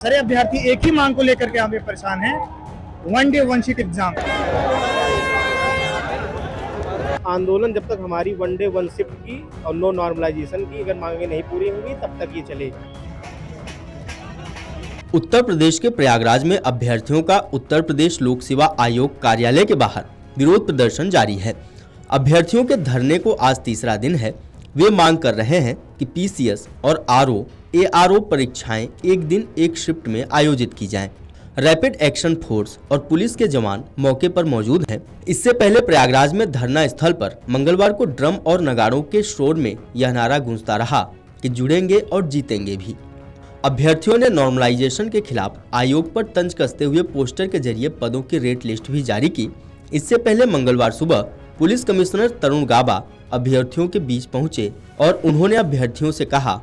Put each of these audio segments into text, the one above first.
सारे अभ्यर्थी एक ही मांग को लेकर के यहाँ पे परेशान हैं, one day one sheet exam. आंदोलन जब तक हमारी वन डे वन शिफ्ट की और नो नॉर्मलाइजेशन की अगर मांगें नहीं पूरी होंगी तब तक ये चलेगी। उत्तर प्रदेश के प्रयागराज में अभ्यर्थियों का उत्तर प्रदेश लोक सेवा आयोग कार्यालय के बाहर विरोध प्रदर्शन जारी है। अभ्यर्थियों के धरने को आज तीसरा दिन है। वे मांग कर रहे हैं कि पीसीएस और आरओ एआरओ परीक्षाएं एक दिन एक शिफ्ट में आयोजित की जाएं। रैपिड एक्शन फोर्स और पुलिस के जवान मौके पर मौजूद हैं। इससे पहले प्रयागराज में धरना स्थल पर मंगलवार को ड्रम और नगाड़ों के शोर में यह नारा गूंजता रहा कि जुड़ेंगे और जीतेंगे भी। अभ्यर्थियों ने नॉर्मलाइजेशन के खिलाफ आयोग पर तंज कसते हुए पोस्टर के जरिए पदों की रेट लिस्ट भी जारी की। इससे पहले मंगलवार सुबह पुलिस कमिश्नर तरुण गाबा अभ्यर्थियों के बीच पहुंचे और उन्होंने अभ्यर्थियों से कहा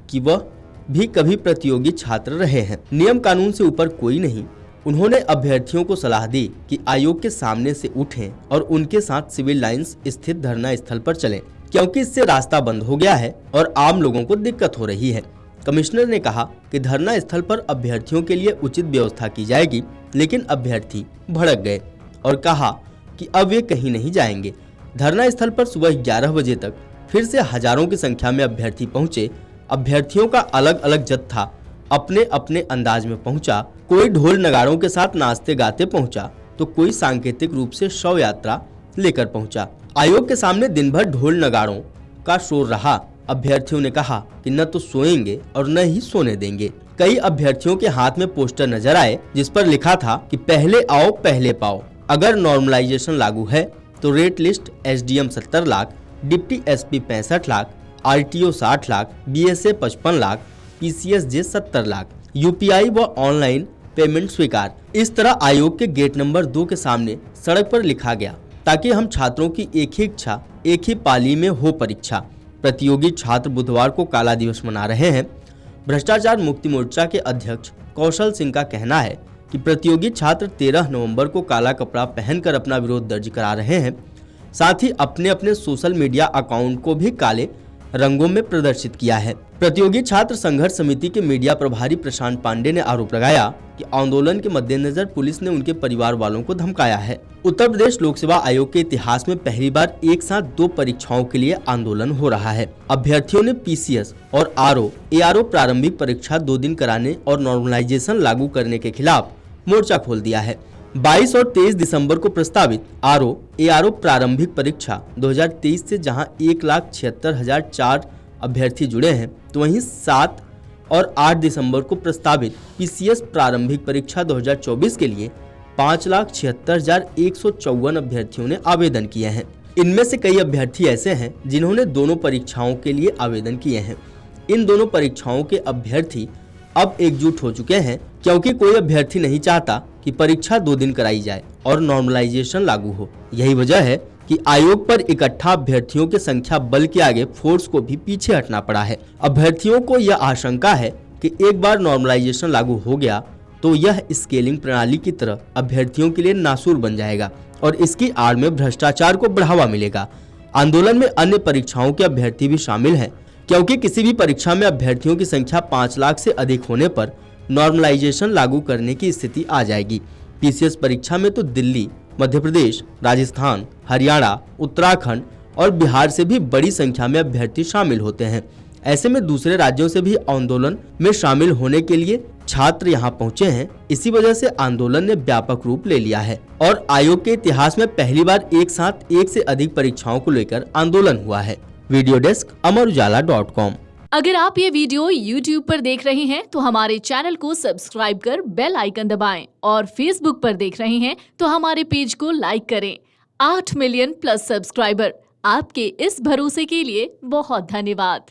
कि वह भी कभी प्रतियोगी छात्र रहे हैं, नियम कानून से ऊपर कोई नहीं। उन्होंने अभ्यर्थियों को सलाह दी कि आयोग के सामने से उठें और उनके साथ सिविल लाइंस स्थित धरना स्थल पर चलें, क्योंकि इससे रास्ता बंद हो गया है और आम लोगों को दिक्कत हो रही है। कमिश्नर ने कहा कि धरना स्थल पर अभ्यर्थियों के लिए उचित व्यवस्था की जाएगी, लेकिन अभ्यर्थी भड़क गए और कहा कि अब वे कहीं नहीं जाएंगे। धरना स्थल पर सुबह 11 बजे तक फिर से हजारों की संख्या में अभ्यर्थी पहुंचे। अभ्यर्थियों का अलग अलग जत्था अपने अपने अंदाज में पहुंचा। कोई ढोल नगाड़ों के साथ नाचते गाते पहुंचा तो कोई सांकेतिक रूप से शव यात्रा लेकर पहुंचा। आयोग के सामने दिन भर ढोल नगाड़ों का शोर रहा। अभ्यर्थियों ने कहा कि न तो सोएंगे और न ही सोने देंगे। कई अभ्यर्थियों के हाथ में पोस्टर नजर आए जिस पर लिखा था कि पहले आओ पहले पाओ। अगर नॉर्मलाइजेशन लागू है तो rate list SDM 70 lakh, deputy SP 65 lakh, RTO 60 lakh, BSA 55 lakh, PCSJ 70 lakh, UPI व ऑनलाइन पेमेंट स्वीकार। इस तरह आयोग के गेट नंबर 2 के सामने सड़क पर लिखा गया ताकि हम छात्रों की एक ही इच्छा एक ही पाली में हो परीक्षा। प्रतियोगी छात्र बुधवार को काला दिवस मना रहे हैं। भ्रष्टाचार मुक्ति मोर्चा के अध्यक्ष कौशल सिंह का कहना है कि प्रतियोगी छात्र 13 नवंबर को काला कपड़ा पहनकर अपना विरोध दर्ज करा रहे हैं। साथ ही अपने अपने सोशल मीडिया अकाउंट को भी काले रंगों में प्रदर्शित किया है। प्रतियोगी छात्र संघर्ष समिति के मीडिया प्रभारी प्रशांत पांडे ने आरोप लगाया कि आंदोलन के मद्देनजर पुलिस ने उनके परिवार वालों को धमकाया है। उत्तर प्रदेश लोक सेवा आयोग के इतिहास में पहली बार एक साथ 2 परीक्षाओं के लिए आंदोलन हो रहा है। अभ्यर्थियों ने पीसीएस और आरओ एआरओ प्रारंभिक परीक्षा 2 दिन कराने और नॉर्मलाइजेशन लागू करने के खिलाफ मोर्चा खोल दिया है। 22 और 23 दिसंबर को प्रस्तावित आरओ एआरओ प्रारंभिक परीक्षा 2023 से जहां 1,76,004 अभ्यर्थी जुड़े हैं, तो वहीं 7 और 8 दिसंबर को प्रस्तावित पीसीएस प्रारंभिक परीक्षा 2024 के लिए 5,76,154 अभ्यर्थियों ने आवेदन किए हैं। इनमें से कई अभ्यर्थी ऐसे हैं जिन्होंने दोनों परीक्षाओं के लिए आवेदन किए हैं। इन दोनों परीक्षाओं के अभ्यर्थी अब एकजुट हो चुके हैं, क्योंकि कोई अभ्यर्थी नहीं चाहता कि परीक्षा 2 दिन कराई जाए और नॉर्मलाइजेशन लागू हो। यही वजह है कि आयोग पर इकट्ठा अभ्यर्थियों की संख्या बल के आगे फोर्स को भी पीछे हटना पड़ा है। अभ्यर्थियों को यह आशंका है कि एक बार नॉर्मलाइजेशन लागू हो गया तो यह स्केलिंग प्रणाली की तरह अभ्यर्थियों के लिए नासूर बन जाएगा और इसकी आड़ में भ्रष्टाचार को बढ़ावा मिलेगा। आंदोलन में अन्य परीक्षाओं के अभ्यर्थी भी शामिल हैं, क्योंकि किसी भी परीक्षा में अभ्यर्थियों की संख्या 5 लाख से अधिक होने पर नॉर्मलाइजेशन लागू करने की स्थिति आ जाएगी। पीसीएस परीक्षा में तो दिल्ली, मध्य प्रदेश, राजस्थान, हरियाणा, उत्तराखंड और बिहार से भी बड़ी संख्या में अभ्यर्थी शामिल होते हैं। ऐसे में दूसरे राज्यों से भी आंदोलन में शामिल होने के लिए छात्र यहां पहुंचे हैं। इसी वजह से आंदोलन ने व्यापक रूप ले लिया है और आयोग के इतिहास में पहली बार एक साथ 1 से अधिक परीक्षाओं को लेकर आंदोलन हुआ है। वीडियो डेस्क अमरउजाला.com। अगर आप ये वीडियो YouTube पर देख रहे हैं तो हमारे चैनल को सब्सक्राइब कर बेल आइकन दबाएं और Facebook पर देख रहे हैं तो हमारे पेज को लाइक करें। 8 मिलियन प्लस सब्सक्राइबर, आपके इस भरोसे के लिए बहुत धन्यवाद।